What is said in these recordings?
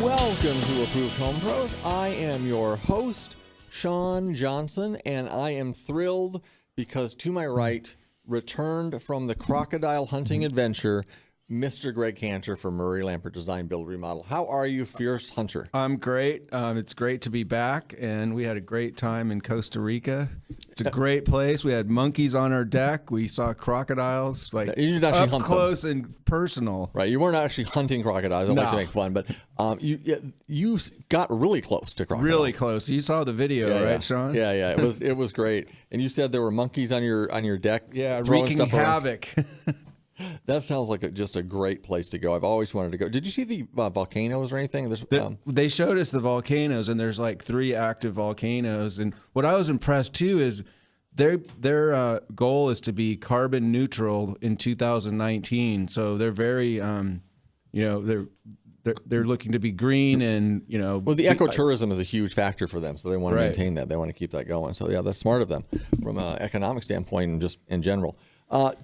Welcome to Approved Home Pros. I am your host, Sean Johnson, and I am thrilled because to my right, returned from the crocodile hunting adventure, Mr. Greg Cantor from Murray Lampert Design, Build, Remodel. How are you, fierce hunter? I'm great. It's great to be back, and we had a great time in Costa Rica. It's a great place. We had monkeys on our deck. We saw crocodiles, like You didn't actually up hunt close them. and personal. Right, you weren't actually hunting crocodiles. I don't like to make fun, but you got really close to crocodiles. Really close. You saw the video, right, Sean? Yeah. It was great. And you said there were monkeys on your deck. Yeah, throwing wreaking stuff around. havoc. That sounds like just a great place to go. I've always wanted to go. Did you see the volcanoes or anything? They showed us the volcanoes, and there's like 3 active volcanoes. And what I was impressed too is their goal is to be carbon neutral in 2019. So they're very, they're looking to be green and Well, the ecotourism is a huge factor for them, so they want to maintain that. They want to keep that going. So yeah, that's smart of them from an economic standpoint and just in general.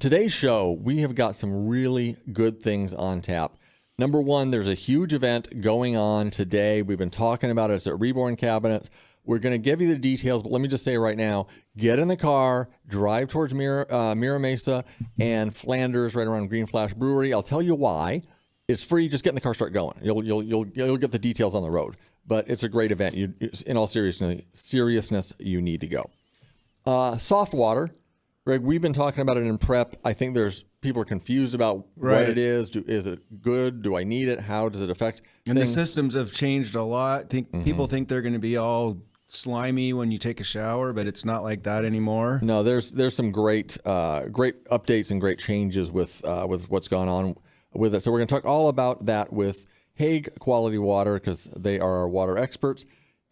Today's show, we have got some really good things on tap. Number one, there's a huge event going on today. We've been talking about it. It's at Reborn Cabinets. We're going to give you the details, but let me just say right now, get in the car, drive towards Mira Mesa and Flanders right around Green Flash Brewery. I'll tell you why. It's free. Just get in the car, start going. You'll get the details on the road, but it's a great event. In all seriousness, you need to go. Soft water. Greg, we've been talking about it in prep. I think people are confused about what it is. Is it good? Do I need it? How does it affect And things? the systems have changed a lot. People think they're going to be all slimy when you take a shower, but it's not like that anymore. No, there's some great updates and great changes with what's gone on with it. So we're going to talk all about that with Hague Quality Water because they are our water experts.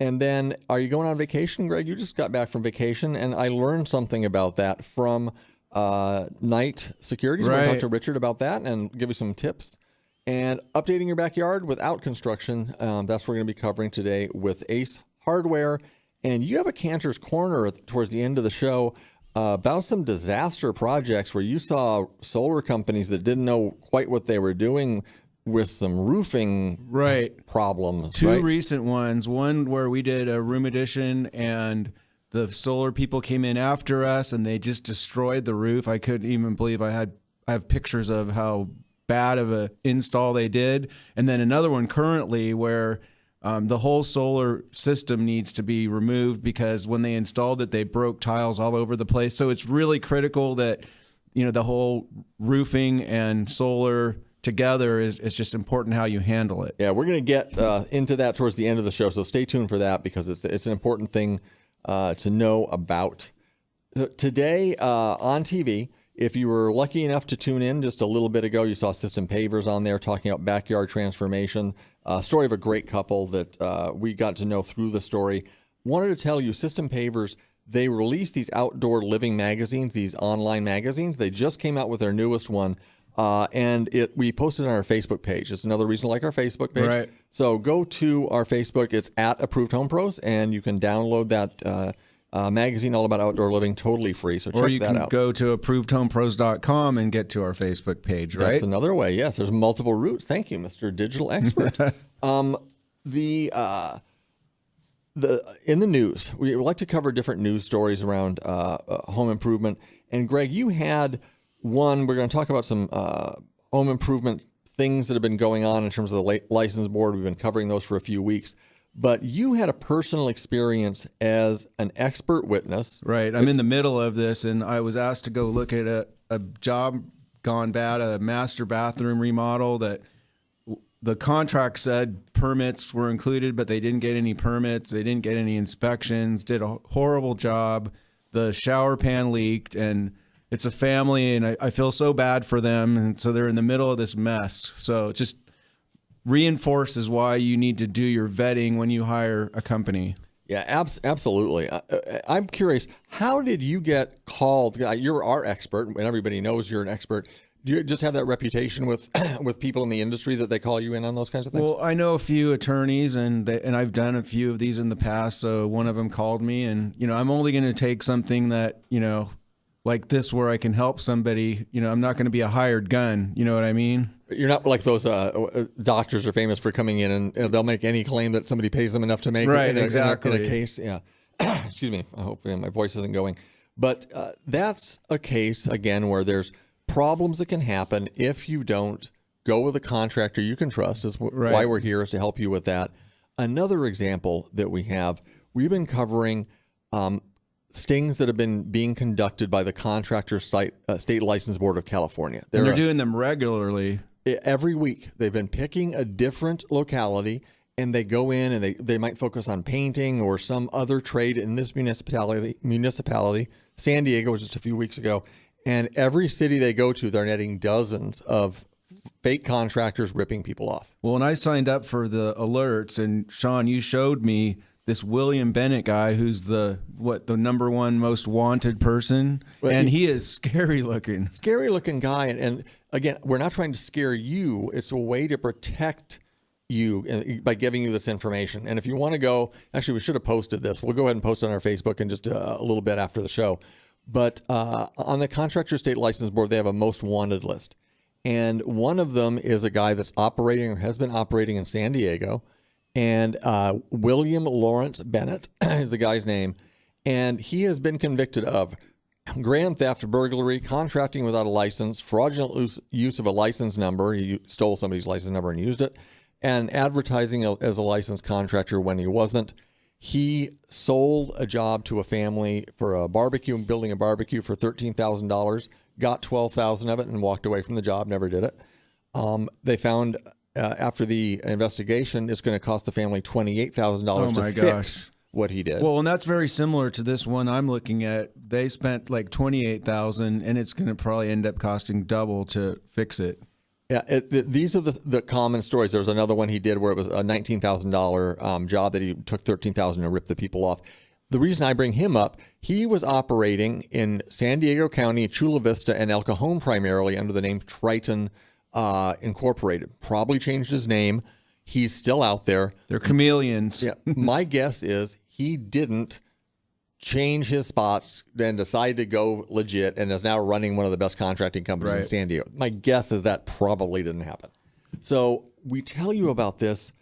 And then, are you going on vacation, Greg? You just got back from vacation, and I learned something about that from Night Security. So we're going to talk to Richard about that and give you some tips. And updating your backyard without construction, that's what we're going to be covering today with Ace Hardware. And you have a Cantor's Corner towards the end of the show about some disaster projects where you saw solar companies that didn't know quite what they were doing with some roofing problems. 2 recent ones. One where we did a room addition and the solar people came in after us and they just destroyed the roof. I couldn't even believe I have pictures of how bad of a install they did. And then another one currently where the whole solar system needs to be removed because when they installed it, they broke tiles all over the place. So it's really critical that, the whole roofing and solar together is just important how you handle it. Yeah, we're going to get into that towards the end of the show, so stay tuned for that because it's an important thing to know about. Today on TV, if you were lucky enough to tune in just a little bit ago, you saw System Pavers on there talking about backyard transformation, story of a great couple that we got to know through the story. Wanted to tell you, System Pavers, they released these outdoor living magazines, these online magazines. They just came out with their newest one. And we posted on our Facebook page. It's another reason to like our Facebook page. Right. So go to our Facebook. It's at Approved Home Pros, and you can download that magazine all about outdoor living totally free. So check that out. Or you can go to approvedhomepros.com and get to our Facebook page, right? That's another way. Yes, there's multiple routes. Thank you, Mr. Digital Expert. In the news, we like to cover different news stories around home improvement. And Greg, you had one. We're going to talk about some home improvement things that have been going on in terms of the license board. We've been covering those for a few weeks. But you had a personal experience as an expert witness. Right. I'm in the middle of this, and I was asked to go look at a job gone bad, a master bathroom remodel that the contract said permits were included, but they didn't get any permits. They didn't get any inspections, did a horrible job. The shower pan leaked, and it's a family, and I feel so bad for them. And so they're in the middle of this mess. So it just reinforces why you need to do your vetting when you hire a company. Yeah, absolutely. I'm curious, how did you get called? You're our expert, and everybody knows you're an expert. Do you just have that reputation with people in the industry that they call you in on those kinds of things? Well, I know a few attorneys, and I've done a few of these in the past. So one of them called me, and I'm only going to take something that like this where I can help somebody. I'm not going to be a hired gun. You know what I mean? You're not like those doctors are famous for coming in and they'll make any claim that somebody pays them enough to make right, in exactly. a case. Yeah. Excuse me. Hopefully my voice isn't going. But that's a case, again, where there's problems that can happen if you don't go with a contractor you can trust. Is why we're here, is to help you with that. Another example that we've been covering stings that have been being conducted by the Contractor State License Board of California. They're doing them regularly. Every week. They've been picking a different locality, and they go in and they might focus on painting or some other trade in this municipality. San Diego was just a few weeks ago. And every city they go to, they're netting dozens of fake contractors ripping people off. Well, when I signed up for the alerts, and Sean, you showed me this William Bennett guy who's the number one most wanted person, and he is scary looking. Scary looking guy. And again, we're not trying to scare you. It's a way to protect you by giving you this information. And if you want to go, actually, we should have posted this. We'll go ahead and post it on our Facebook in just a little bit after the show. But on the Contractor State License Board, they have a most wanted list. And one of them is a guy that's operating or has been operating in San Diego. And William Lawrence Bennett is the guy's name. And he has been convicted of grand theft, burglary, contracting without a license, fraudulent use of a license number. He stole somebody's license number and used it. And advertising as a licensed contractor when he wasn't. He sold a job to a family for a barbecue, building a barbecue for $13,000, got $12,000 of it and walked away from the job, never did it. They found after the investigation, it's going to cost the family $28,000 to fix what he did. Well, and that's very similar to this one I'm looking at. They spent like $28,000 and it's going to probably end up costing double to fix it. Yeah, these are the common stories. There was another one he did where it was a $19,000 job that he took $13,000 to rip the people off. The reason I bring him up, he was operating in San Diego County, Chula Vista, and El Cajon primarily under the name Triton Incorporated. Probably changed his name. He's still out there. They're chameleons. Yeah, my guess is he didn't change his spots, then decide to go legit, and is now running one of the best contracting companies in San Diego. My guess is that probably didn't happen. So we tell you about this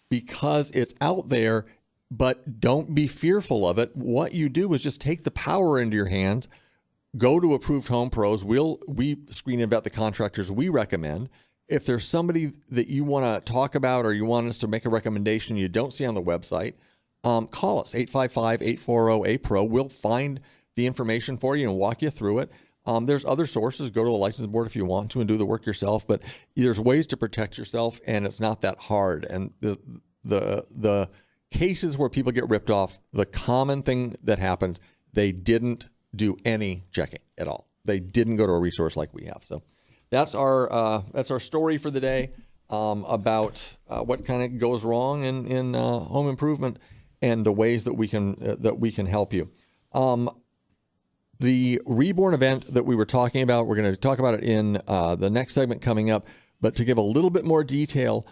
because it's out there, but don't be fearful of it. What you do is just take the power into your hands, go to Approved Home Pros. We screen and vet the contractors we recommend. If there's somebody that you want to talk about or you want us to make a recommendation you don't see on the website, call us, 855-840-APRO. We'll find the information for you and walk you through it. There's other sources. Go to the license board if you want to and do the work yourself. But there's ways to protect yourself, and it's not that hard. And the cases where people get ripped off, the common thing that happens, they didn't do any checking at all. They didn't go to a resource like we have. So that's our story for the day about what kind of goes wrong in home improvement and the ways that we can help you. The Reborn event that we were talking about, we're going to talk about it in the next segment coming up. But to give a little bit more detail,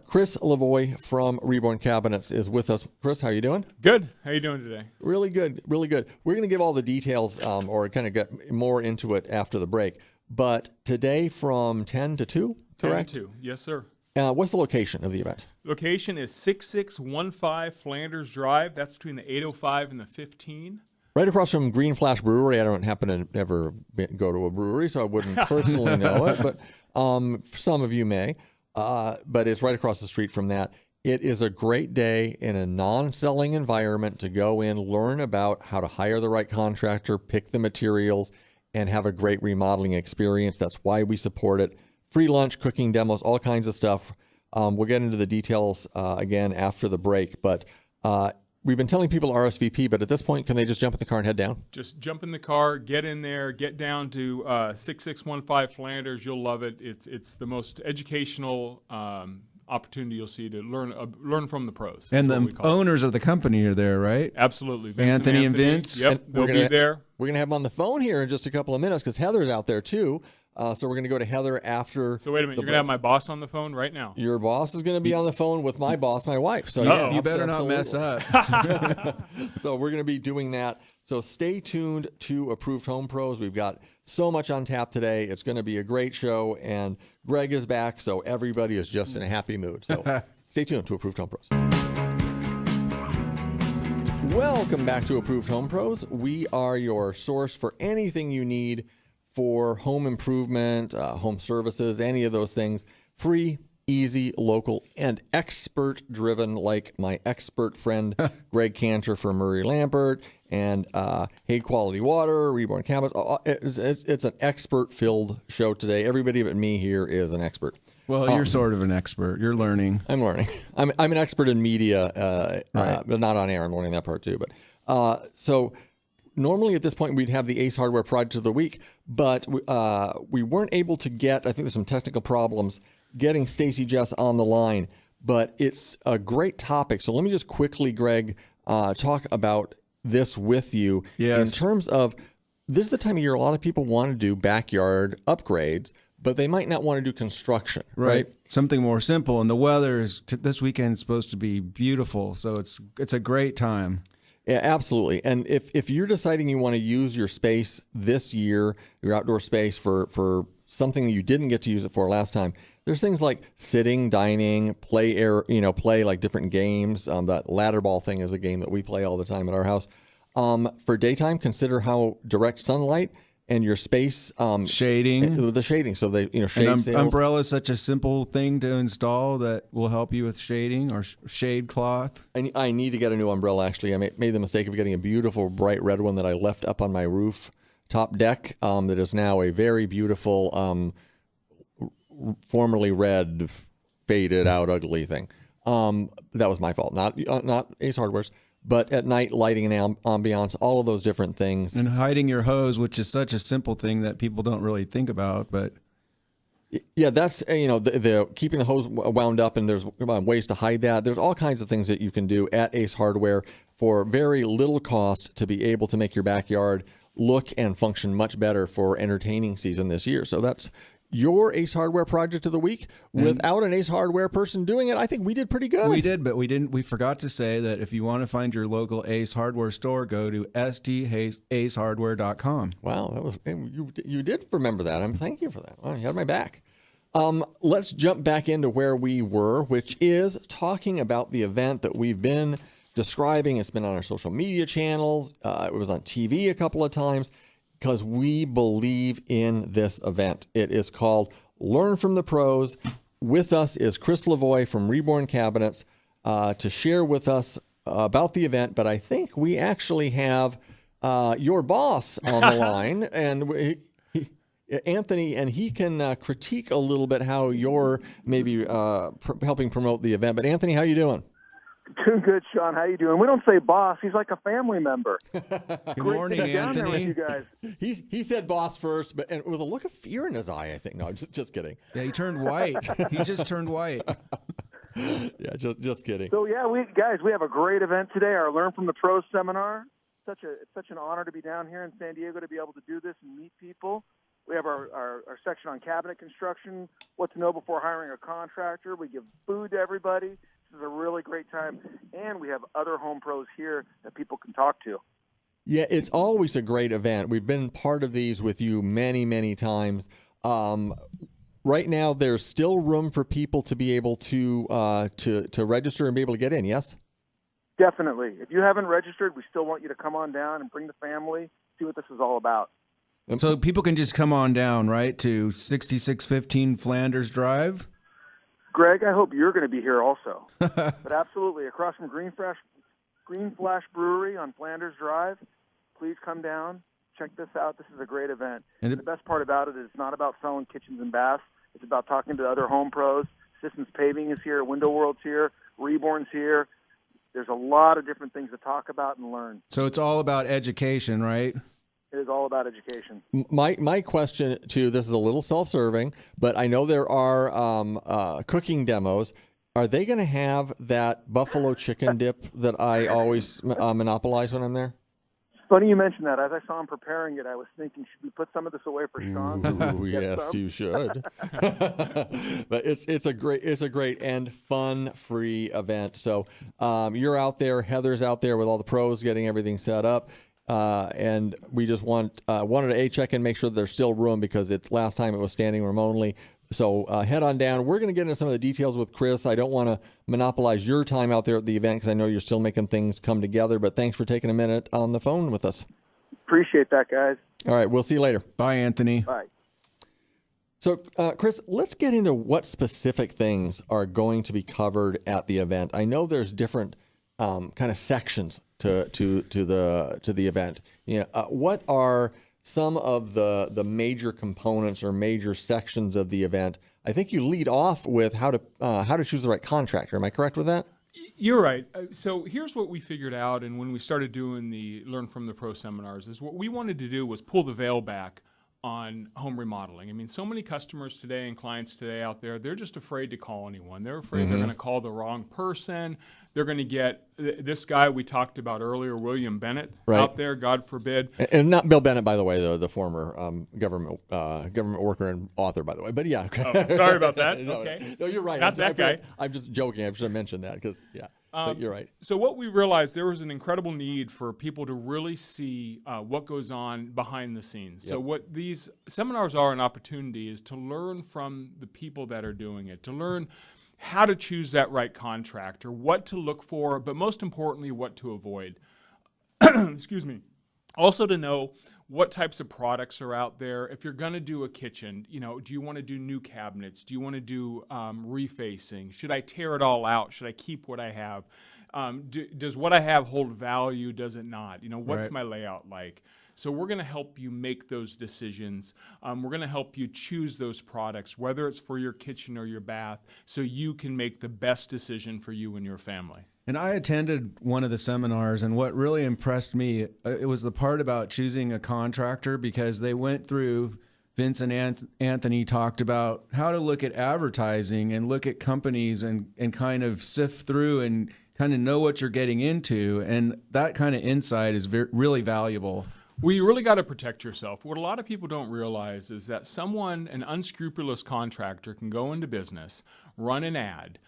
Chris Lavoie from Reborn Cabinets is with us. Chris, how are you doing? Good. How are you doing today? Really good. Really good. We're going to give all the details or kind of get more into it after the break. But today from 10 to 2, correct? 10 to 2. Yes, sir. What's the location of the event? Location is 6615 Flanders Drive. That's between the 805 and the 15. Right across from Green Flash Brewery. I don't happen to ever go to a brewery, so I wouldn't personally know it, but some of you may. But it's right across the street from that. It is a great day in a non-selling environment to go in, learn about how to hire the right contractor, pick the materials, and have a great remodeling experience. That's why we support it. Free lunch, cooking demos, all kinds of stuff. We'll get into the details again after the break. But we've been telling people RSVP, but at this point, can they just jump in the car and head down? Just jump in the car, get in there, get down to 6615 Flanders. You'll love it. It's the most educational opportunity you'll see to learn from the pros. And the owners of the company are there, right? Absolutely. Anthony and Vince. Yep, they'll be there. We're going to have them on the phone here in just a couple of minutes because Heather's out there too. So we're going to go to Heather after. So wait a minute, you're going to have my boss on the phone right now. Your boss is going to be on the phone with my boss, my wife. So you better not mess up. So we're going to be doing that. So stay tuned to Approved Home Pros. We've got so much on tap today. It's going to be a great show, and Greg is back, so everybody is just in a happy mood. So stay tuned to Approved Home Pros. Welcome back to Approved Home Pros. We are your source for anything you need for home improvement, home services, any of those things. Free, easy, local, and expert-driven, like my expert friend Greg Cantor from Murray Lampert and Hague Quality Water, Reborn Cabinets. It's an expert-filled show today. Everybody but me here is an expert. Well, you're sort of an expert. You're learning. I'm learning. I'm an expert in media, but not on air. I'm learning that part too. But so normally at this point we'd have the Ace Hardware Project of the Week, but we weren't able to get. I think there's some technical problems getting Stacy Jess on the line. But it's a great topic. So let me just quickly, Greg, talk about this with you. Yes. In terms of this is the time of year a lot of people want to do backyard upgrades, but they might not want to do construction, right? Something more simple. And the weather is this weekend is supposed to be beautiful, so it's a great time. Yeah, absolutely. And if you're deciding you want to use your space this year, your outdoor space for something that you didn't get to use it for last time, there's things like sitting, dining, play like different games. That ladder ball thing is a game that we play all the time at our house. For daytime, consider how direct sunlight and your space shading, the shading. So they shade sails. Umbrella is such a simple thing to install that will help you with shading or shade cloth. I need to get a new umbrella. Actually, I made the mistake of getting a beautiful bright red one that I left up on my roof top deck. That is now a very beautiful, formerly red, faded out, ugly thing. That was my fault, not Ace Hardware's. But at night, lighting and ambiance, all of those different things. And hiding your hose, which is such a simple thing that people don't really think about. But yeah, that's, the keeping the hose wound up, and there's ways to hide that. There's all kinds of things that you can do at Ace Hardware for very little cost to be able to make your backyard look and function much better for entertaining season this year. So that's your Ace Hardware Project of the Week. Without an Ace Hardware person doing it, I think we did pretty good. We did, but we forgot to say that if you want to find your local Ace Hardware store, go to stacehardware.com. Wow, you did remember that. Thank you for that. Well, you had my back. Let's jump back into where we were, which is talking about the event that we've been describing. It's been on our social media channels. It was on TV a couple of times, because we believe in this event. It is called Learn from the Pros. With us is Chris Lavoie from Reborn Cabinets to share with us about the event. But I think we actually have your boss on the line, and Anthony, and he can critique a little bit how you're maybe helping promote the event. But Anthony, how you doing? Doing good, Sean. How you doing? We don't say boss. He's like a family member. Good morning, Anthony. You guys. He said boss first, but and with a look of fear in his eye, I think. No, just kidding. Yeah, he turned white. He just turned white. Yeah, just kidding. So yeah, we have a great event today. Our Learn from the Pros seminar. It's such an honor to be down here in San Diego to be able to do this and meet people. We have our section on cabinet construction, what to know before hiring a contractor. We give food to everybody. This is a really great time, and we have other home pros here that people can talk to. Yeah, it's always a great event. We've been part of these with you many, many times. Right now, there's still room for people to be able to register and be able to get in, yes? Definitely. If you haven't registered, we still want you to come on down and bring the family, see what this is all about. So people can just come on down, right, to 6615 Flanders Drive? Greg, I hope you're going to be here also. But absolutely, across from Green Flash Brewery on Flanders Drive, please come down, check this out. This is a great event. And the best part about it is it's not about selling kitchens and baths. It's about talking to other home pros. Systems Paving is here. Window World's here. Reborn's here. There's a lot of different things to talk about and learn. So it's all about education, right? It is all about education. My question, too, this is a little self-serving, but I know there are cooking demos. Are they going to have that buffalo chicken dip that I always monopolize when I'm there? Funny you mentioned that. As I saw him preparing it, I was thinking, should we put some of this away for Sean? Ooh, yes, you should. But it's a great and fun free event. So you're out there, Heather's out there with all the pros getting everything set up. And we just wanted to check and make sure that there's still room, because last time it was standing room only. So head on down. We're going to get into some of the details with Chris. I don't want to monopolize your time out there at the event, because I know you're still making things come together. But thanks for taking a minute on the phone with us. Appreciate that, guys. All right, we'll see you later. Bye, Anthony. Bye. So, Chris, let's get into what specific things are going to be covered at the event. I know there's different kind of sections to the event. What are some of the major components or major sections of the event? I think you lead off with how to choose the right contractor. Am I correct with that? You're right. So here's what we figured out, and when we started doing the Learn from the Pro seminars, is what we wanted to do was pull the veil back on home remodeling. I mean, so many customers today and clients today out there, they're just afraid to call anyone. They're afraid they're going to call the wrong person. They're going to get this guy we talked about earlier, William Bennett, out there, God forbid. And not Bill Bennett, by the way, the former government worker and author, by the way. But yeah. Okay. Oh, sorry about that. No, okay. No, you're right. Not that guy. I'm just joking. I should have mentioned that because, yeah. But you're right. So what we realized, there was an incredible need for people to really see what goes on behind the scenes. Yep. So what these seminars are, an opportunity, is to learn from the people that are doing it, to learn how to choose that right contractor, what to look for, but most importantly, what to avoid. Excuse me. Also to know what types of products are out there. If you're going to do a kitchen, do you want to do new cabinets? Do you want to do refacing? Should I tear it all out? Should I keep what I have? Does what I have hold value? Does it not? What's my layout like? So we're going to help you make those decisions. We're going to help you choose those products, whether it's for your kitchen or your bath, so you can make the best decision for you and your family. And I attended one of the seminars, and what really impressed me, it was the part about choosing a contractor, because they went through, Vince and Anthony talked about how to look at advertising and look at companies and kind of sift through and kind of know what you're getting into. And that kind of insight is really valuable. Well, you really got to protect yourself. What a lot of people don't realize is that an unscrupulous contractor, can go into business, run an ad,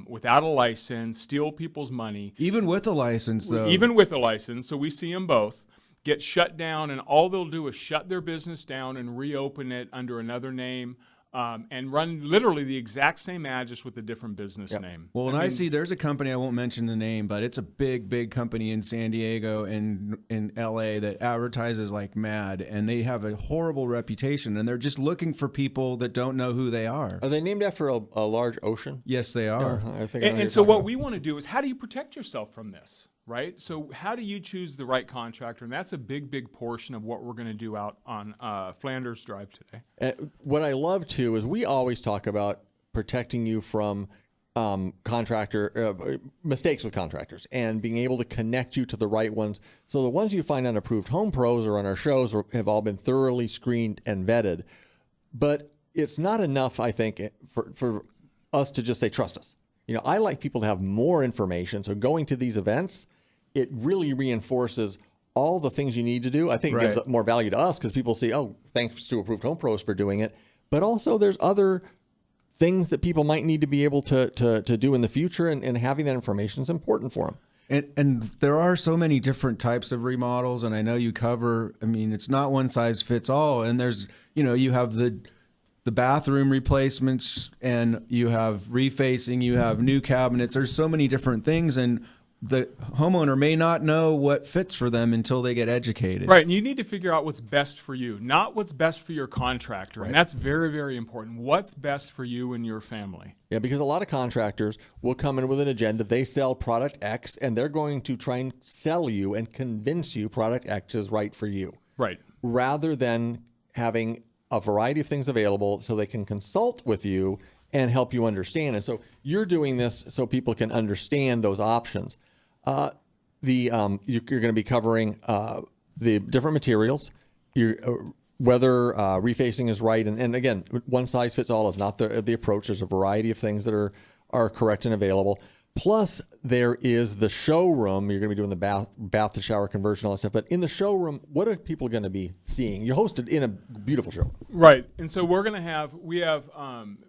without a license, steal people's money. Even with a license, though. Even with a license, so we see them both, get shut down, and all they'll do is shut their business down and reopen it under another name, and run literally the exact same ad, just with a different business name. Well, I see there's a company, I won't mention the name, but it's a big company in San Diego and in LA that advertises like mad, and they have a horrible reputation, and they're just looking for people that don't know who they are. Are they named after a large ocean? Yes, they are. I think and so what we want to do is, how do you protect yourself from this? Right? So how do you choose the right contractor? And that's a big portion of what we're going to do out on Flanders Drive today. What I love, too, is we always talk about protecting you from mistakes with contractors and being able to connect you to the right ones. So the ones you find on Approved Home Pros or on our shows have all been thoroughly screened and vetted. But it's not enough, I think, for us to just say, trust us. I like people to have more information. So going to these events, it really reinforces all the things you need to do. I think it gives more value to us, because people see, oh, thanks to Approved Home Pros for doing it. But also there's other things that people might need to be able to do in the future, and having that information is important for them. And there are so many different types of remodels, and I know you cover, it's not one size fits all. And there's, you have the bathroom replacements, and you have refacing, you have new cabinets. There's so many different things, and the homeowner may not know what fits for them until they get educated. Right, and you need to figure out what's best for you, not what's best for your contractor. And that's very important. What's best for you and your family? Yeah, because a lot of contractors will come in with an agenda. They sell product X, and they're going to try and sell you and convince you product X is right for you. Right. Rather than having a variety of things available so they can consult with you and help you understand. And so you're doing this so people can understand those options. You're going to be covering the different materials, whether refacing is right. And again, one size fits all is not the approach. There's a variety of things that are correct and available. Plus, there is the showroom. You're going to be doing the bath to shower conversion, all that stuff. But in the showroom, what are people going to be seeing? You hosted in a beautiful showroom. Right. And so we have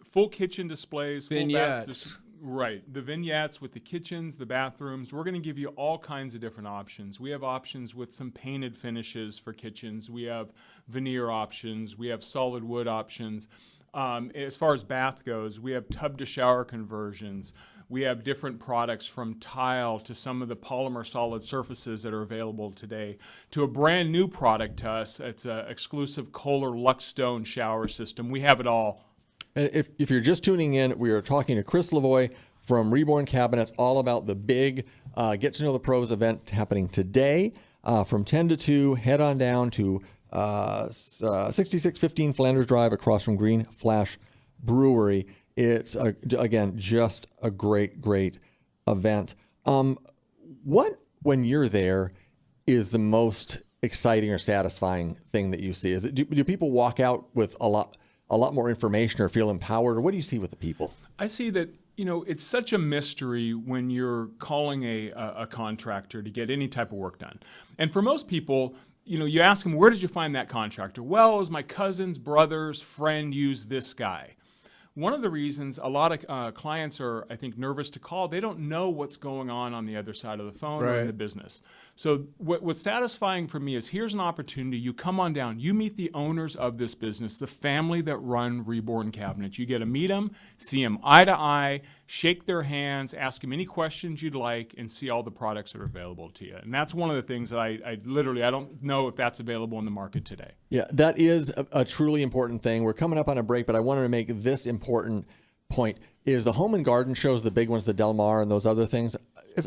full kitchen displays, Vignettes. Right. The vignettes with the kitchens, the bathrooms. We're going to give you all kinds of different options. We have options with some painted finishes for kitchens. We have veneer options. We have solid wood options. As far as bath goes, we have tub to shower conversions. We have different products from tile to some of the polymer solid surfaces that are available today to a brand new product to us. It's an exclusive Kohler Luxstone shower system. We have it all. And if you're just tuning in, we are talking to Chris Lavoie from Reborn Cabinets all about the big Get to Know the Pros event happening today from 10 to 2. Head on down to 6615 Flanders Drive across from Green Flash Brewery. It's, again, just a great, great event. What, when you're there, is the most exciting or satisfying thing that you see? Is it do people walk out with a lot more information or feel empowered? Or what do you see with the people? I see that, it's such a mystery when you're calling a contractor to get any type of work done. And for most people, you ask them, where did you find that contractor? Well, it was my cousin's brother's friend used this guy. One of the reasons a lot of clients are, I think, nervous to call, they don't know what's going on the other side of the phone or in the business. So what's satisfying for me is here's an opportunity. You come on down. You meet the owners of this business, the family that run Reborn Cabinets. You get to meet them, see them eye to eye, shake their hands, ask them any questions you'd like, and see all the products that are available to you. And that's one of the things that I don't know if that's available in the market today. Yeah, that is a truly important thing. We're coming up on a break, but I wanted to make this important point. Is the home and garden shows, the big ones, the Del Mar and those other things,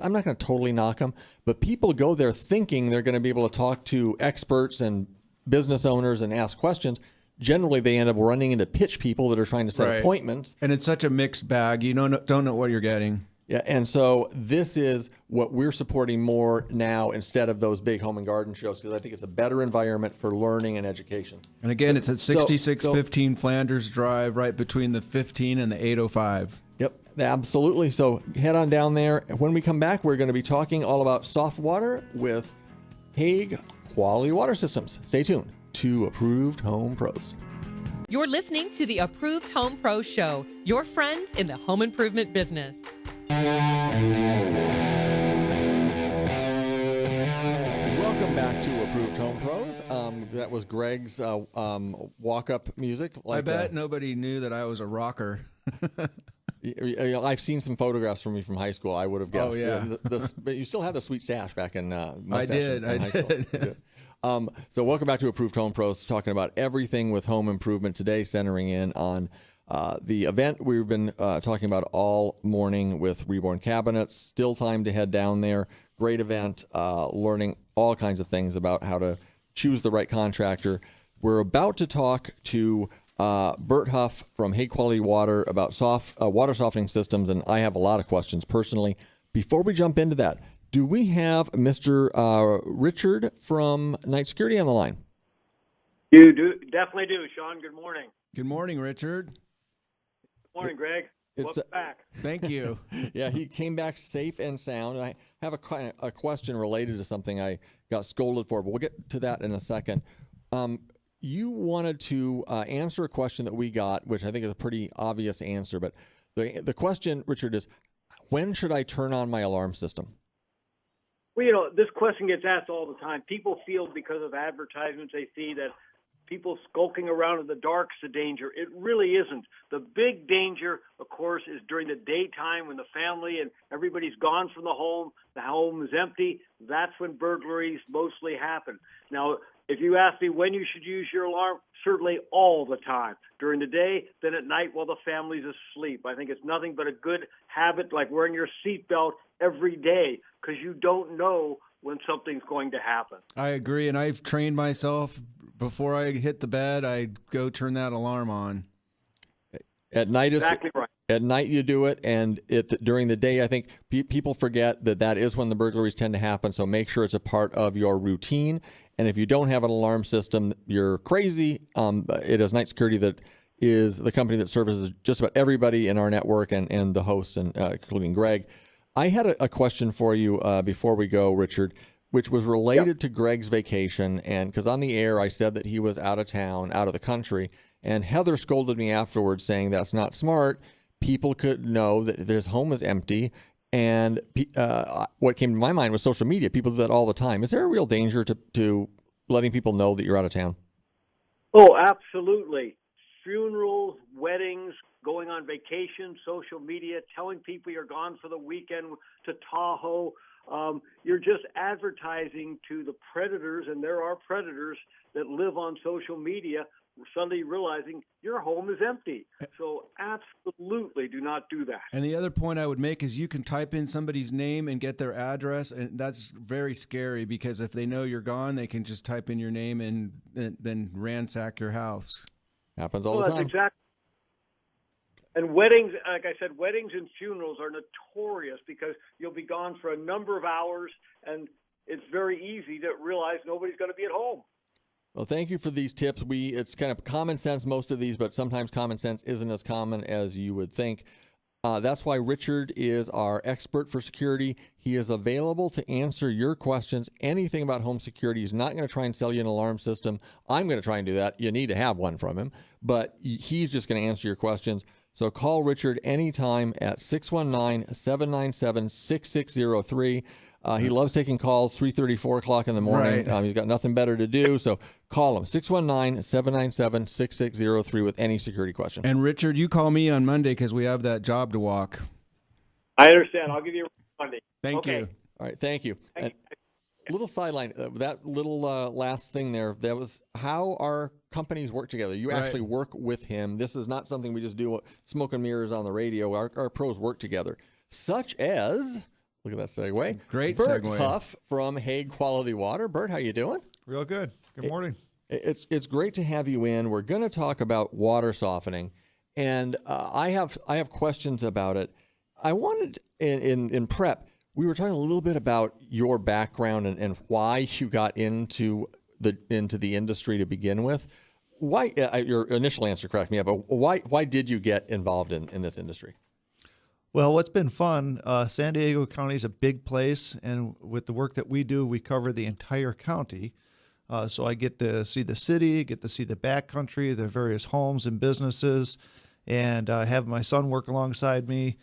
I'm not going to totally knock them, but people go there thinking they're going to be able to talk to experts and business owners and ask questions. Generally, they end up running into pitch people that are trying to set appointments. And it's such a mixed bag. You don't know what you're getting. Yeah, and so this is what we're supporting more now instead of those big home and garden shows, because I think it's a better environment for learning and education. And again, it's at 6615 Flanders Drive, right between the 15 and the 805. Yep, absolutely. So head on down there. When we come back, we're going to be talking all about soft water with Hague Quality Water Systems. Stay tuned to Approved Home Pros. You're listening to the Approved Home Pro Show, your friends in the home improvement business. Welcome back to Approved Home Pros. That was Greg's walk-up music. I bet nobody knew that I was a rocker. I've seen some photographs from you from high school. I would have guessed. Oh, yeah. But you still had the sweet stash back in mustache. I did. In high school. So welcome back to Approved Home Pros, talking about everything with home improvement today, centering in on the event we've been talking about all morning with Reborn Cabinets. Still time to head down there. Great event, learning all kinds of things about how to choose the right contractor. We're about to talk to Bert Huff from Hague Quality Water about water softening systems, and I have a lot of questions personally. Before we jump into that, do we have Mr. Richard from Night Security on the line? You do, definitely do, Sean. Good morning. Good morning, Richard. Good morning, Greg. Welcome back. Thank you. Yeah, he came back safe and sound. I have a question related to something I got scolded for, but we'll get to that in a second. You wanted to answer a question that we got, which I think is a pretty obvious answer, but the question, Richard, is when should I turn on my alarm system? Well, this question gets asked all the time. People feel because of advertisements they see that people skulking around in the dark's the danger. It really isn't. The big danger, of course, is during the daytime when the family and everybody's gone from the home is empty. That's when burglaries mostly happen. Now, if you ask me when you should use your alarm, certainly all the time. During the day, then at night while the family's asleep. I think it's nothing but a good habit, like wearing your seatbelt every day, because you don't know when something's going to happen. I agree, and I've trained myself before I hit the bed, I go turn that alarm on. At night, exactly right. At night you do it, and during the day, I think people forget that is when the burglaries tend to happen, so make sure it's a part of your routine. And if you don't have an alarm system, you're crazy. It is Night Security that is the company that services just about everybody in our network and the hosts, and including Greg. I had a question for you before we go, Richard, which was related to Greg's vacation. And because on the air, I said that he was out of town, out of the country. And Heather scolded me afterwards saying that's not smart. People could know that his home is empty. And what came to my mind was social media. People do that all the time. Is there a real danger to letting people know that you're out of town? Oh, absolutely. Funerals, weddings, going on vacation, social media, telling people you're gone for the weekend to Tahoe. You're just advertising to the predators, and there are predators that live on social media, suddenly realizing your home is empty. So absolutely do not do that. And the other point I would make is you can type in somebody's name and get their address, and that's very scary because if they know you're gone, they can just type in your name and then ransack your house. Happens all the time. That's exactly. And weddings, like I said, weddings and funerals are notorious because you'll be gone for a number of hours, and it's very easy to realize nobody's going to be at home. Well, thank you for these tips. It's kind of common sense, most of these, but sometimes common sense isn't as common as you would think. That's why Richard is our expert for security. He is available to answer your questions, anything about home security. He's not going to try and sell you an alarm system. I'm going to try and do that. You need to have one from him, but he's just going to answer your questions. So call Richard anytime at 619-797-6603. He loves taking calls 3:30, 4 o'clock in the morning. Right. He's got nothing better to do. So call him, 619-797-6603 with any security question. And Richard, you call me on Monday because we have that job to walk. I understand. I'll give you a Monday. Thank you. All right, thank you. Little sideline, that little last thing there, that was how our companies work together. You actually work with him. This is not something we just do smoke and mirrors on the radio. Our pros work together, such as, look at that segue. Great Bert segue. Huff from Hague Quality Water. Bert, how you doing? Real good. Good morning. It's great to have you in. We're going to talk about water softening, and I have questions about it. I wanted in prep. We were talking a little bit about your background and why you got into the industry to begin with. Why your initial answer cracked me up, but why did you get involved in this industry? Well, what's been fun, San Diego County is a big place, and with the work that we do, we cover the entire county. So I get to see the city, get to see the backcountry, the various homes and businesses, and have my son work alongside me.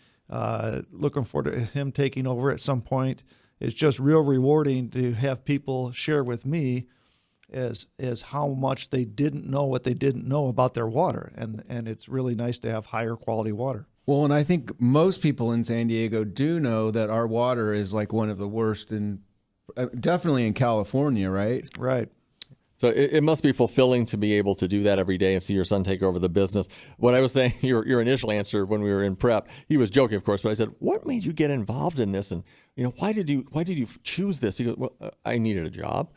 Looking forward to him taking over at some point. It's just real rewarding to have people share with me as how much they didn't know what they didn't know about their water, and it's really nice to have higher quality water. Well, and I think most people in San Diego do know that our water is like one of the worst definitely in California, right? Right. So it must be fulfilling to be able to do that every day and see your son take over the business. What I was saying, your initial answer when we were in prep, he was joking, of course, but I said, "What made you get involved in this? And why did you choose this?" He goes, "Well, I needed a job,"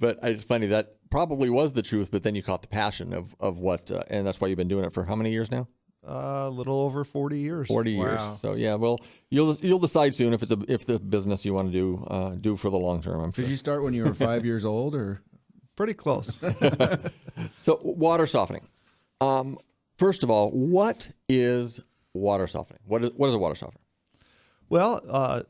but I just funny that probably was the truth. But then you caught the passion of what, and that's why you've been doing it for how many years now? A little over 40 years. 40 years. Wow. So yeah, well, you'll decide soon if the business you want to do for the long term. I'm sure. Did you start when you were 5 years old, or Pretty close. So water softening. First of all, what is water softening? What is a water softener? Well,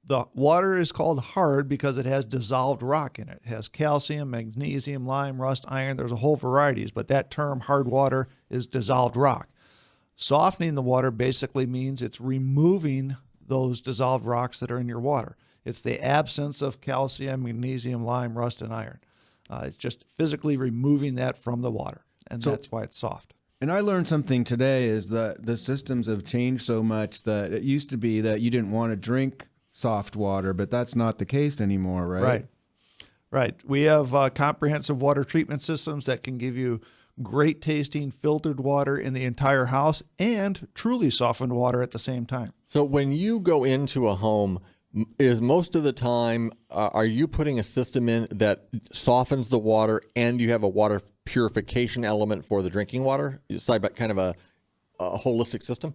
the water is called hard because it has dissolved rock in it. It has calcium, magnesium, lime, rust, iron. There's a whole varieties, but that term hard water is dissolved rock. Softening the water basically means it's removing those dissolved rocks that are in your water. It's the absence of calcium, magnesium, lime, rust, and iron. It's just physically removing that from the water, and that's why it's soft. And I learned something today is that the systems have changed so much that it used to be that you didn't want to drink soft water, but that's not the case anymore, right? Right. We have comprehensive water treatment systems that can give you great tasting filtered water in the entire house and truly softened water at the same time. So when you go into a home, is most of the time, are you putting a system in that softens the water and you have a water purification element for the drinking water? Side by kind of a holistic system?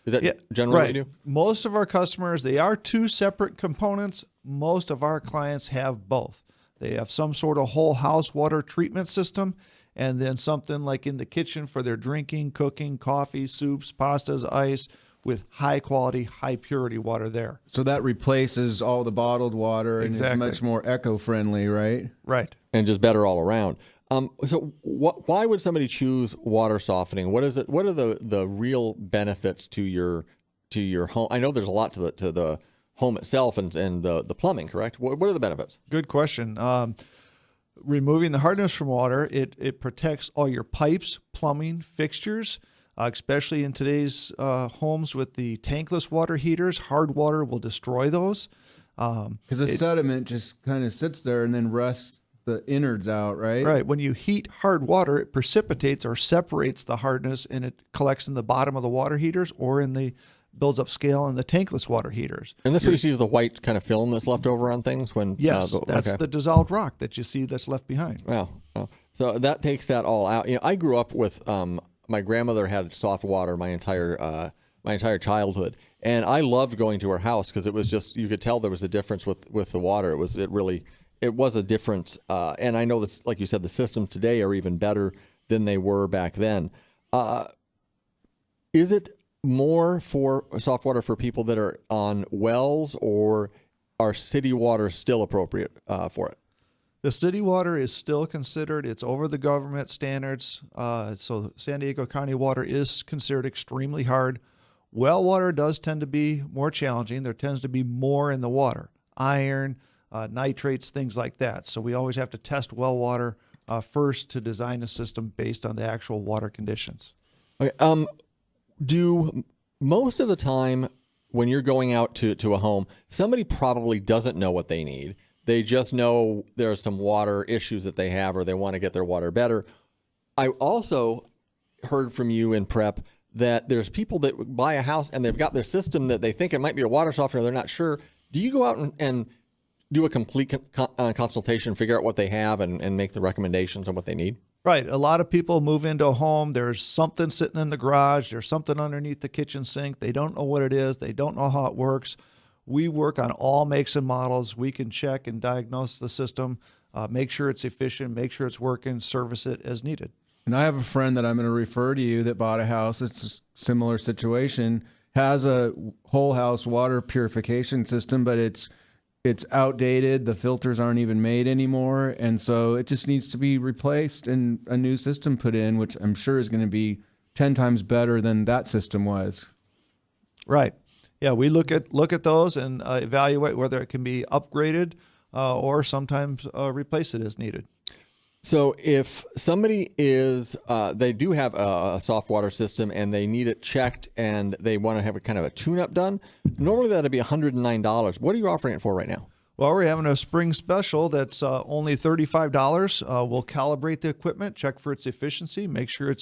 Is that generally what you do? Most of our customers, they are two separate components. Most of our clients have both. They have some sort of whole house water treatment system, and then something like in the kitchen for their drinking, cooking, coffee, soups, pastas, ice, with high quality, high purity water there. So that replaces all the bottled water and Exactly. is much more eco-friendly, right? Right. And just better all around. So why would somebody choose water softening? What is it? What are the real benefits to your home? I know there's a lot to the home itself and the plumbing, correct? What are the benefits? Good question. Removing the hardness from water, it protects all your pipes, plumbing, fixtures, especially in today's homes with the tankless water heaters. Hard water will destroy those. Because the sediment just kind of sits there and then rusts the innards out, right? Right. When you heat hard water, it precipitates or separates the hardness, and it collects in the bottom of the water heaters or builds up scale in the tankless water heaters. And this what you see is the white kind of film that's left over on things when Yes, that's the dissolved rock that you see that's left behind. Wow. So that takes that all out. I grew up with my grandmother had soft water my entire childhood, and I loved going to her house because it was just, you could tell there was a difference with the water. It was a difference, and I know this, like you said, the systems today are even better than they were back then. Is it more for soft water for people that are on wells, or are city water still appropriate for it? The city water is still considered, it's over the government standards. So San Diego County water is considered extremely hard. Well water does tend to be more challenging. There tends to be more in the water, iron, nitrates, things like that. So we always have to test well water first to design a system based on the actual water conditions. Okay. Do most of the time when you're going out to a home, somebody probably doesn't know what they need. They just know there are some water issues that they have, or they want to get their water better. I also heard from you in prep that there's people that buy a house and they've got this system that they think it might be a water softener. They're not sure. Do you go out and do a complete consultation, figure out what they have, and make the recommendations on what they need? Right. A lot of people move into a home. There's something sitting in the garage. There's something underneath the kitchen sink. They don't know what it is. They don't know how it works. We work on all makes and models. We can check and diagnose the system, make sure it's efficient, make sure it's working, service it as needed. And I have a friend that I'm going to refer to you that bought a house. It's a similar situation, has a whole house water purification system, but it's outdated. The filters aren't even made anymore. And so it just needs to be replaced and a new system put in, which I'm sure is going to be 10 times better than that system was. Right. Yeah, we look at those and evaluate whether it can be upgraded or sometimes replace it as needed. So if somebody they do have a soft water system and they need it checked and they want to have a kind of a tune-up done, normally that'd be $109. What are you offering it for right now? Well, we're having a spring special that's only $35. We'll calibrate the equipment, check for its efficiency, make sure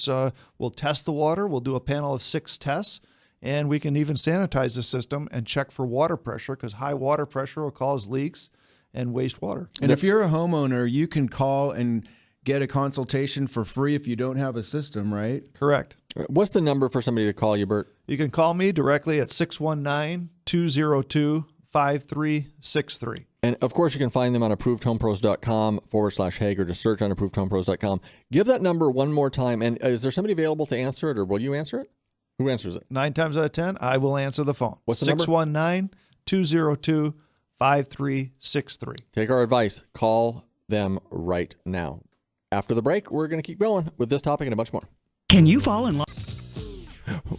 we'll test the water. We'll do a panel of 6 tests, and we can even sanitize the system and check for water pressure, because high water pressure will cause leaks and wastewater. And if you're a homeowner, you can call and get a consultation for free if you don't have a system, right? Correct. What's the number for somebody to call you, Bert? You can call me directly at 619-202-5363. And of course, you can find them on approvedhomepros.com/Hague, or just search on approvedhomepros.com. Give that number one more time. And is there somebody available to answer it, or will you answer it? Who answers it? 9 times out of 10, I will answer the phone. What's the number? 619-202-5363. Take our advice. Call them right now. After the break, we're going to keep going with this topic and a bunch more. Can you fall in love?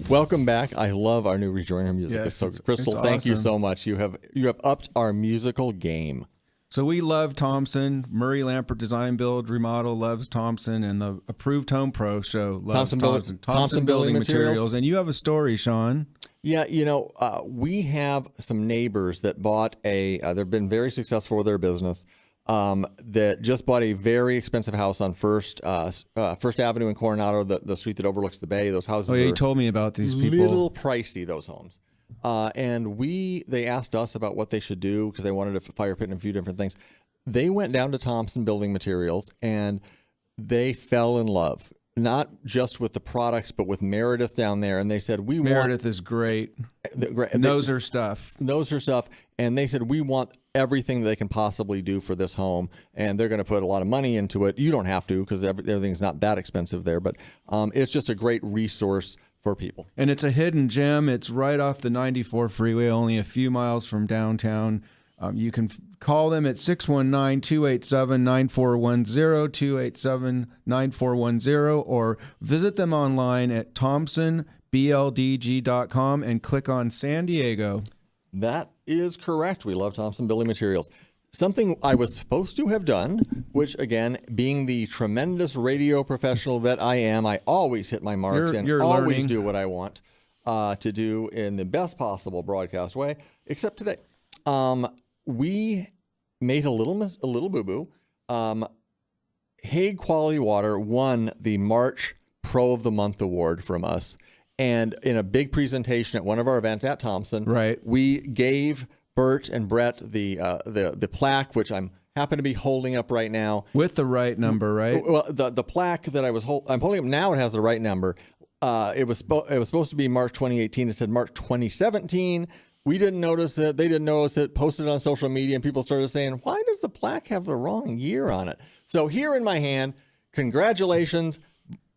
Welcome back. I love our new rejoiner music. Yes, it's so Crystal, it's thank you awesome. so much. You have upped our musical game. So we love Thompson. Murray Lampert Design Build Remodel loves Thompson, and the Approved Home Pro Show loves Thompson Building Materials. And you have a story, Sean. Yeah, we have some neighbors that bought they've been very successful with their business, that just bought a very expensive house on First Avenue in Coronado, the street that overlooks the bay. Those houses you are told me about these people. Little pricey, those homes. And they asked us about what they should do because they wanted a fire pit and a few different things. They went down to Thompson Building Materials and they fell in love, not just with the products, but with Meredith down there. And they said, Meredith is great. Knows her stuff. And they said, we want everything that they can possibly do for this home. And they're going to put a lot of money into it. You don't have to, because everything's not that expensive there. But it's just a great resource for people. And it's a hidden gem. It's right off the 94 freeway, only a few miles from downtown. You can call them at 619-287-9410, 287-9410, or visit them online at thompsonbldg.com and click on San Diego. That is correct. We love Thompson Building Materials. Something I was supposed to have done, which, again, being the tremendous radio professional that I am, I always hit my marks and you're always learning. do what I want to do in the best possible broadcast way, except today. We made a little boo-boo. Hague Quality Water won the March Pro of the Month award from us. And in a big presentation at one of our events at Thompson, Right. we gave Bert and Brett the plaque, which I'm happen to be holding up right now. With the right number, right? Well, the plaque that I'm holding up now, it has the right number. It was supposed to be March 2018. It said March 2017. We didn't notice it. They didn't notice it. Posted it on social media, and people started saying, "Why does the plaque have the wrong year on it?" So here in my hand, congratulations,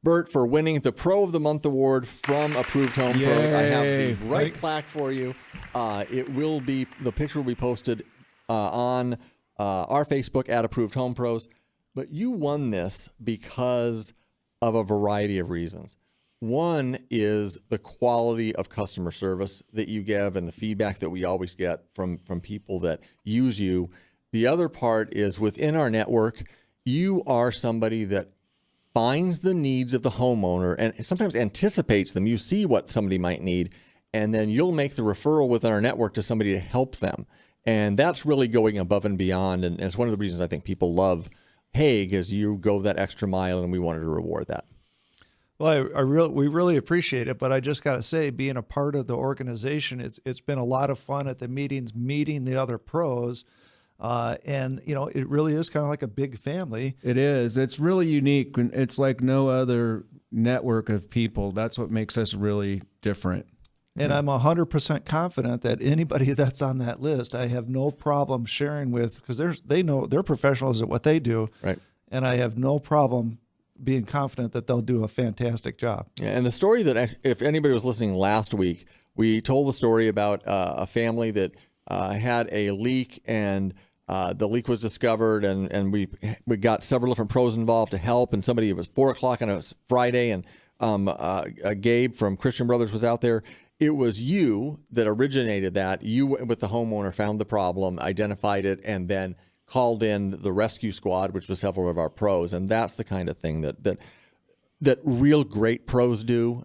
Bert, for winning the Pro of the Month award from Approved Home Pros. I have the right plaque for you. The picture will be posted on our Facebook at Approved Home Pros. But you won this because of a variety of reasons. One is the quality of customer service that you give and the feedback that we always get from people that use you. The other part is within our network, you are somebody that finds the needs of the homeowner and sometimes anticipates them. You see what somebody might need, and then you'll make the referral within our network to somebody to help them. And that's really going above and beyond. And it's one of the reasons I think people love Hague is you go that extra mile, and we wanted to reward that. Well, we really appreciate it, but I just got to say, being a part of the organization, it's been a lot of fun at the meetings, meeting the other pros, and it really is kind of like a big family. It is. It's really unique. It's like no other network of people. That's what makes us really different. And I'm 100% confident that anybody that's on that list, I have no problem sharing with, because they know they're professionals at what they do, Right? And I have no problem being confident that they'll do a fantastic job. Yeah, and the story that, if anybody was listening last week, we told the story about a family that had a leak, and the leak was discovered, and we got several different pros involved to help. And it was 4:00 on a Friday, and Gabe from Christian Brothers was out there. It was you that originated that. You, with the homeowner, found the problem, identified it, and then called in the rescue squad, which was several of our pros. And that's the kind of thing that real great pros do.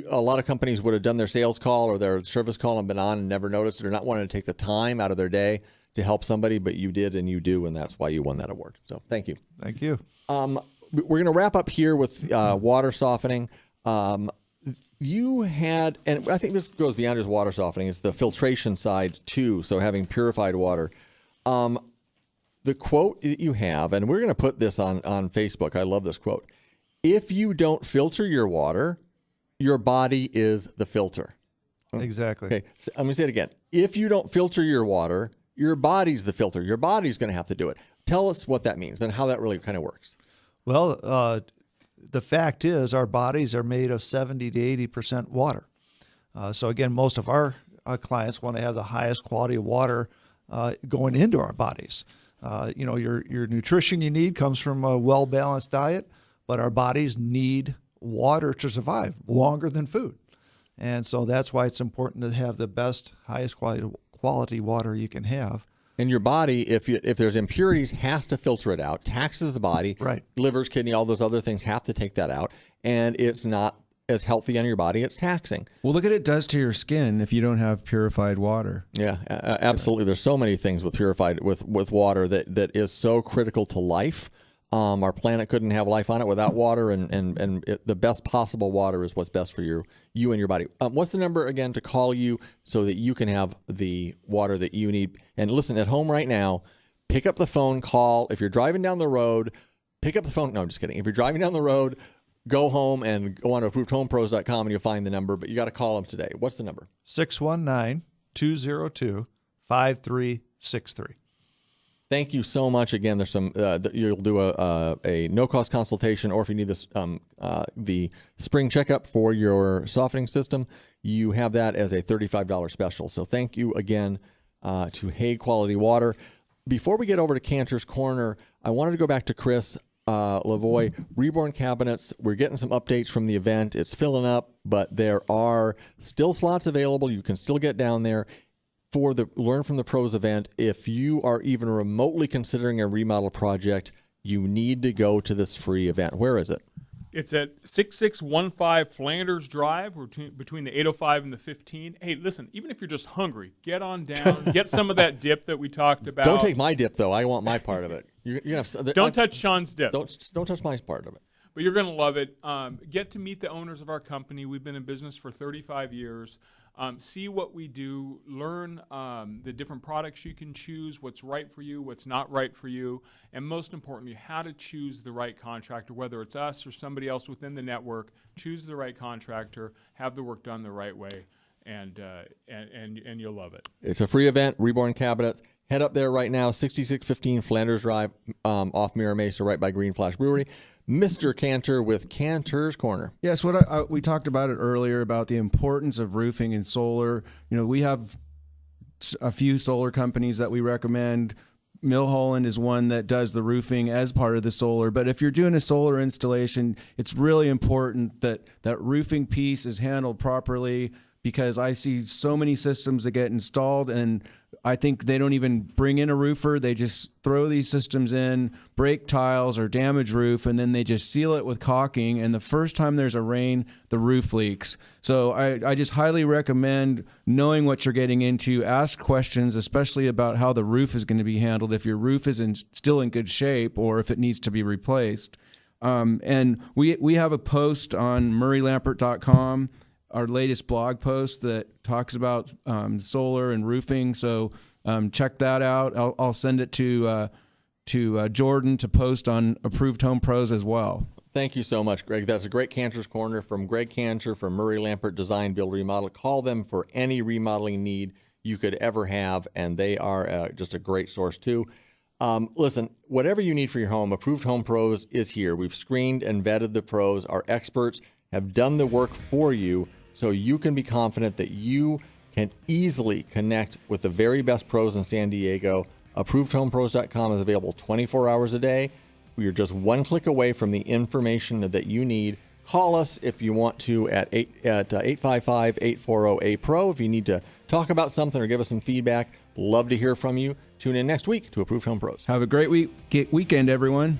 A lot of companies would have done their sales call or their service call and been on and never noticed it, or not wanting to take the time out of their day to help somebody, but you did and you do, and that's why you won that award. So thank you. Thank you. We're going to wrap up here with water softening. You had, and I think this goes beyond just water softening, it's the filtration side too, so having purified water. The quote that you have, and we're going to put this on Facebook. I love this quote. If you don't filter your water, your body is the filter. Exactly. Okay, so I'm going to say it again. If you don't filter your water, your body's the filter. Your body's going to have to do it. Tell us what that means and how that really kind of works. Well, the fact is our bodies are made of 70 to 80% water. So again, most of our clients want to have the highest quality of water going into our bodies. Your nutrition you need comes from a well-balanced diet, but our bodies need water to survive longer than food. And so that's why it's important to have the best, highest quality water you can have. And your body, if there's impurities, has to filter it out, taxes the body. Right. Livers, kidney, all those other things have to take that out. And it's not as healthy on your body. It's taxing. Well, look at it does to your skin if you don't have purified water. Yeah, absolutely. There's so many things with purified with water that is so critical to life. Our planet couldn't have life on it without water, and the best possible water is what's best for you and your body. What's the number again to call you so that you can have the water that you need? And listen, at home right now, pick up the phone, call. If you're driving down the road, pick up the phone. No, I'm just kidding. If you're driving down the road, go home and go on to ApprovedHomePros.com and you'll find the number, but you got to call them today. What's the number? 619-202-5363. Thank you so much. Again, there's some. You'll do a no-cost consultation, or if you need this, the spring checkup for your softening system, you have that as a $35 special. So thank you again to Hague Quality Water. Before we get over to Cantor's Corner, I wanted to go back to Chris Lavoie. Reborn Cabinets. We're getting some updates from the event. It's filling up, but there are still slots available. You can still get down there. For the Learn from the Pros event, if you are even remotely considering a remodel project, you need to go to this free event. Where is it? It's at 6615 Flanders Drive, between the 805 and the 15. Hey, listen, even if you're just hungry, get on down, get some of that dip that we talked about. Don't take my dip, though. I want my part of it. Don't touch Sean's dip. Don't touch my part of it. But you're going to love it. Get to meet the owners of our company. We've been in business for 35 years. See what we do, learn the different products you can choose, what's right for you, what's not right for you, and most importantly, how to choose the right contractor, whether it's us or somebody else within the network. Choose the right contractor, have the work done the right way, and you'll love it. It's a free event, Reborn Cabinets. Head up there right now, 6615 Flanders Drive, off Mira Mesa, right by Green Flash Brewery. Mr. Cantor with Cantor's Corner. Yes, we talked about it earlier about the importance of roofing and solar. We have a few solar companies that we recommend. Milholland is one that does the roofing as part of the solar. But if you're doing a solar installation, it's really important that that roofing piece is handled properly, because I see so many systems that get installed, and I think they don't even bring in a roofer. They just throw these systems in, break tiles or damage roof, and then they just seal it with caulking. And the first time there's a rain, the roof leaks. So I just highly recommend knowing what you're getting into. Ask questions, especially about how the roof is going to be handled, if your roof is still in good shape or if it needs to be replaced. And we have a post on murraylampert.com, our latest blog post that talks about solar and roofing. So check that out. I'll send it to Jordan to post on Approved Home Pros as well. Thank you so much, Greg. That's a great Cantor's Corner from Greg Cantor from Murray Lampert Design, Build, Remodel. Call them for any remodeling need you could ever have, and they are just a great source too. Listen, whatever you need for your home, Approved Home Pros is here. We've screened and vetted the pros. Our experts have done the work for you, so you can be confident that you can easily connect with the very best pros in San Diego. ApprovedHomePros.com is available 24 hours a day. You're just one click away from the information that you need. Call us if you want to at 855-840-APRO. If you need to talk about something or give us some feedback, love to hear from you. Tune in next week to Approved Home Pros. Have a great weekend, everyone.